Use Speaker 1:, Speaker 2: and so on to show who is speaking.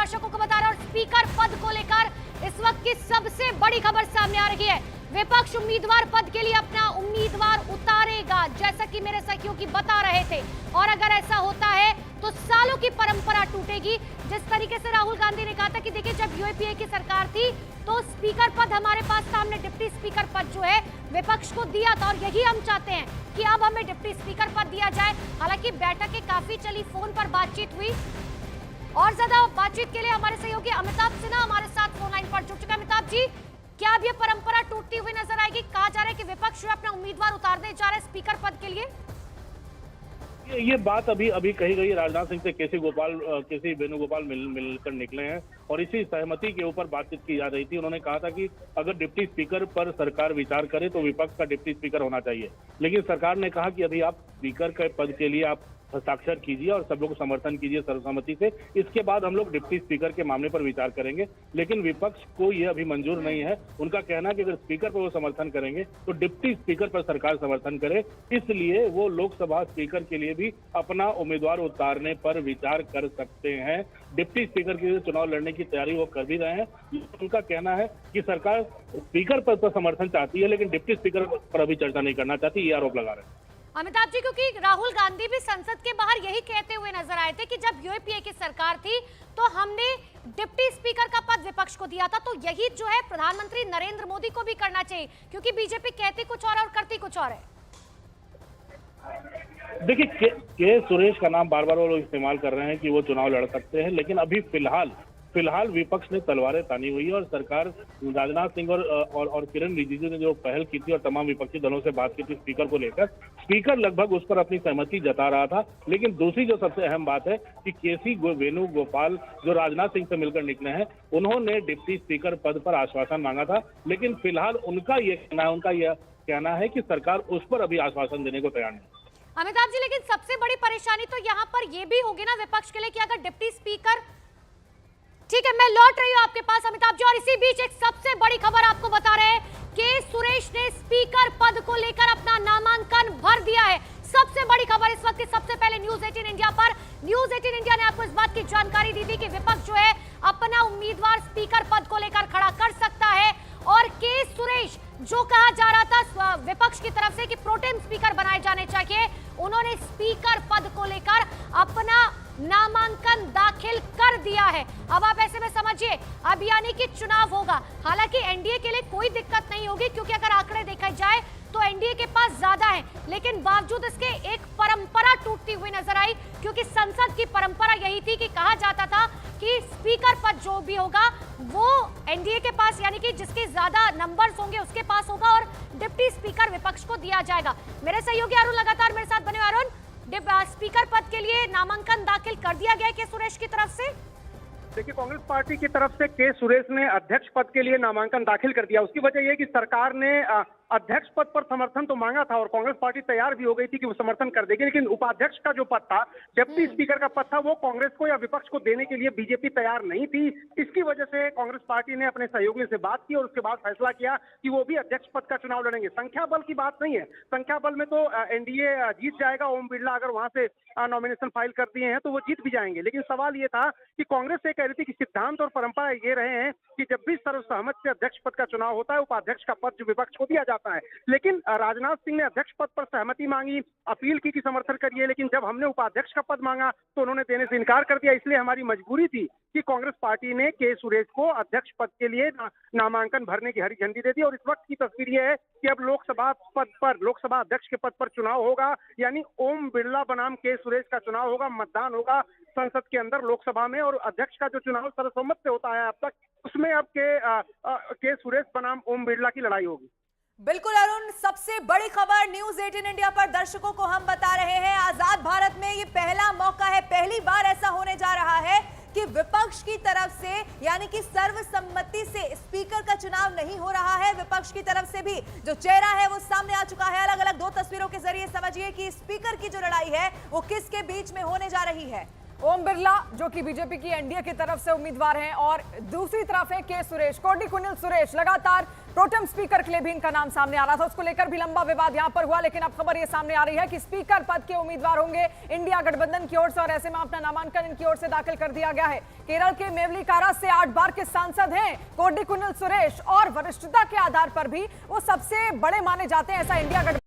Speaker 1: दर्शकों को बता रहे हैं। और स्पीकर पद को लेकर इस वक्त की सबसे बड़ी खबर सामने आ रही है। विपक्ष उम्मीदवार पद के लिए अपना उम्मीदवार उतारेगा, जैसा कि मेरे सहयोगी बता रहे थे। और अगर ऐसा होता है तो सालों की परंपरा टूटेगी। जिस तरीके से राहुल गांधी ने कहा था कि देखिए, जब यूपीए की सरकार थी तो स्पीकर पद हमारे पास था, हमने डिप्टी स्पीकर पद जो है विपक्ष को दिया था, और यही हम चाहते हैं कि अब हमें डिप्टी स्पीकर पद दिया जाए। हालांकि बैठकें काफी चली, फोन पर बातचीत हुई। और ज्यादा बातचीत के लिए हमारे सहयोगी अमिताभ सिन्हा हमारे साथ फोन लाइन पर जुड़ चुके हैं। अमिताभ जी, क्या अब ये परंपरा टूटती हुई नजर आएगी? कहा जा रहा है कि विपक्ष जो अपना उम्मीदवार उतारने जा रहा है स्पीकर पद के लिए।
Speaker 2: ये बात अभी कही गई। राजनाथ सिंह से केसी वेणुगोपाल मिलकर निकले हैं और इसी सहमति के ऊपर बातचीत की जा रही थी। उन्होंने कहा था कि अगर डिप्टी स्पीकर पर सरकार विचार करे तो विपक्ष का डिप्टी स्पीकर होना चाहिए, लेकिन सरकार ने कहा कि अभी आप स्पीकर के पद के लिए आप हस्ताक्षर कीजिए और सब लोग समर्थन कीजिए सर्वसम्मति से, इसके बाद हम लोग डिप्टी स्पीकर के मामले पर विचार करेंगे। लेकिन विपक्ष को यह अभी मंजूर नहीं है। उनका कहना है कि अगर स्पीकर पर वो समर्थन करेंगे तो डिप्टी स्पीकर पर सरकार समर्थन करे, इसलिए वो लोकसभा स्पीकर के लिए भी अपना उम्मीदवार उतारने पर विचार कर सकते हैं। डिप्टी स्पीकर के लिए चुनाव लड़ने की तैयारी वो कर भी रहे हैं। उनका कहना है कि सरकार स्पीकर पद पर समर्थन चाहती है, लेकिन डिप्टी स्पीकर पर अभी चर्चा नहीं करना चाहती, ये आरोप लगा रहे हैं।
Speaker 1: अमिताभ जी, क्योंकि राहुल गांधी भी संसद के बाहर यही कहते हुए नजर आए थे कि जब यूपीए की सरकार थी तो हमने डिप्टी स्पीकर का पद विपक्ष को दिया था, तो यही जो है प्रधानमंत्री नरेंद्र मोदी को भी करना चाहिए, क्योंकि बीजेपी कहती कुछ और करती कुछ और है।
Speaker 2: देखिए, के सुरेश का नाम बार बार वो लोग इस्तेमाल कर रहे हैं कि वो चुनाव लड़ सकते हैं, लेकिन अभी फिलहाल विपक्ष ने तलवारें तानी हुई है और सरकार राजनाथ सिंह और किरण रिजिजू ने जो पहल की थी और तमाम विपक्षी दलों से बात की थी स्पीकर को लेकर, स्पीकर लगभग उस पर अपनी सहमति जता रहा था। लेकिन दूसरी जो सबसे अहम बात है कि केसी वेणुगोपाल जो राजनाथ सिंह से मिलकर निकले हैं, उन्होंने डिप्टी स्पीकर पद पर आश्वासन मांगा था, लेकिन फिलहाल उनका यह कहना है कि सरकार उस पर अभी आश्वासन देने को तैयार नहीं।
Speaker 1: अमिताभ जी, लेकिन सबसे बड़ी परेशानी तो यहाँ पर यह भी होगी ना विपक्ष के लिए कि अगर डिप्टी स्पीकर, ठीक है मैं लौट रही हूँ आपके पास अमिताभ जी, और इसी बीच एक सबसे बड़ी खबर आपको बता रहे हैं कि सुरेश ने स्पीकर पद को लेकर अपना नामांकन भर दिया है। सबसे बड़ी खबर इस वक्त की, सबसे पहले न्यूज 18 इंडिया पर। न्यूज 18 इंडिया ने आपको इस बात की जानकारी दी थी कि विपक्ष जो है अपना उम्मीदवार स्पीकर पद को लेकर खड़ा कर सकता है। और के सुरेश, जो कहा जा रहा था विपक्ष की तरफ से कि प्रोटेम स्पीकर बनाए जाने चाहिए, उन्होंने स्पीकर पद को लेकर अपना नामांकन दाखिल कर दिया है। अब आप ऐसे में समझिए, अब यानी कि चुनाव होगा। हालांकि एनडीए के लिए कोई दिक्कत नहीं होगी, क्योंकि अगर आंकड़े देखा जाए तो एनडीए के पास ज्यादा है, लेकिन बावजूद इसके एक परंपरा टूटती हुई नजर आई, क्योंकि संसद की परंपरा यही थी कि कहा जाता था कि स्पीकर पद जो भी होगा वो एनडीए के पास, यानी कि जिसके ज्यादा नंबर्स होंगे उसके पास होगा, और डिप्टी स्पीकर विपक्ष को दिया जाएगा। मेरे सहयोगी अरुण लगातार मेरे साथ बने। अरुण, स्पीकर पद के लिए नामांकन दाखिल कर दिया गया के सुरेश की तरफ से।
Speaker 3: देखिए, कांग्रेस पार्टी की तरफ से के सुरेश ने अध्यक्ष पद के लिए नामांकन दाखिल कर दिया। उसकी वजह यह है कि सरकार ने अध्यक्ष पद पर समर्थन तो मांगा था और कांग्रेस पार्टी तैयार भी हो गई थी कि वो समर्थन कर देगी, लेकिन उपाध्यक्ष का जो पद था, डिप्टी स्पीकर का पद था, वो कांग्रेस को या विपक्ष को देने के लिए बीजेपी तैयार नहीं थी। इसकी वजह से कांग्रेस पार्टी ने अपने सहयोगियों से बात की और उसके बाद फैसला किया कि वो भी अध्यक्ष पद का चुनाव लड़ेंगे। संख्या बल की बात नहीं है, संख्या बल में तो एनडीए जीत जाएगा। ओम बिरला अगर वहां से नॉमिनेशन फाइल कर दिए हैं तो वो जीत भी जाएंगे, लेकिन सवाल ये था कि कांग्रेस से कह रही थी कि सिद्धांत और परंपरा ये रहे हैं कि जब भी सर्वसहमत से अध्यक्ष पद का चुनाव होता है, उपाध्यक्ष का पद जो विपक्ष को दिया जाता है। लेकिन राजनाथ सिंह ने अध्यक्ष पद पर सहमति मांगी, अपील की कि समर्थन करिए, लेकिन जब हमने उपाध्यक्ष का पद मांगा तो उन्होंने देने से इनकार कर दिया। इसलिए हमारी मजबूरी थी कि कांग्रेस पार्टी ने के सुरेश को अध्यक्ष पद के लिए नामांकन भरने की हरी झंडी दे दी। और इस वक्त की तस्वीर यह है कि अब लोकसभा अध्यक्ष के पद पर चुनाव होगा, यानी ओम बिरला बनाम के सुरेश का चुनाव होगा, मतदान होगा संसद के अंदर लोकसभा में। और अध्यक्ष का जो चुनाव सर्वसम्मत से होता है अब तक, उसमें अब के सुरेश बनाम ओम बिरला की लड़ाई होगी।
Speaker 4: बिल्कुल अरुण, सबसे बड़ी खबर न्यूज 18 इंडिया पर दर्शकों को हम बता रहे हैं। आजाद भारत में ये पहला मौका है, पहली बार ऐसा होने जा रहा है कि विपक्ष की तरफ से, यानी कि सर्वसम्मति से स्पीकर का चुनाव नहीं हो रहा है। विपक्ष की तरफ से भी जो चेहरा है वो सामने आ चुका है। अलग अलग दो तस्वीरों के जरिए समझिए कि स्पीकर की जो लड़ाई है वो किसके बीच में होने जा रही है।
Speaker 5: ओम बिरला जो कि बीजेपी की एनडीए की तरफ से उम्मीदवार हैं, और दूसरी तरफ है के सुरेश, कोडिकुनिल सुरेश। लगातार प्रोटेम स्पीकर के लिए भी इनका नाम सामने आ रहा था, उसको लेकर भी लंबा विवाद यहां पर हुआ, लेकिन अब खबर ये सामने आ रही है कि स्पीकर पद के उम्मीदवार होंगे इंडिया गठबंधन की ओर से, और ऐसे में अपना नामांकन इनकी ओर से दाखिल कर दिया गया है। केरल के मेवलिकारा से 8 बार के सांसद हैं कोडिकुनिल सुरेश, और वरिष्ठता के आधार पर भी वो सबसे बड़े माने जाते हैं, ऐसा इंडिया गठबंधन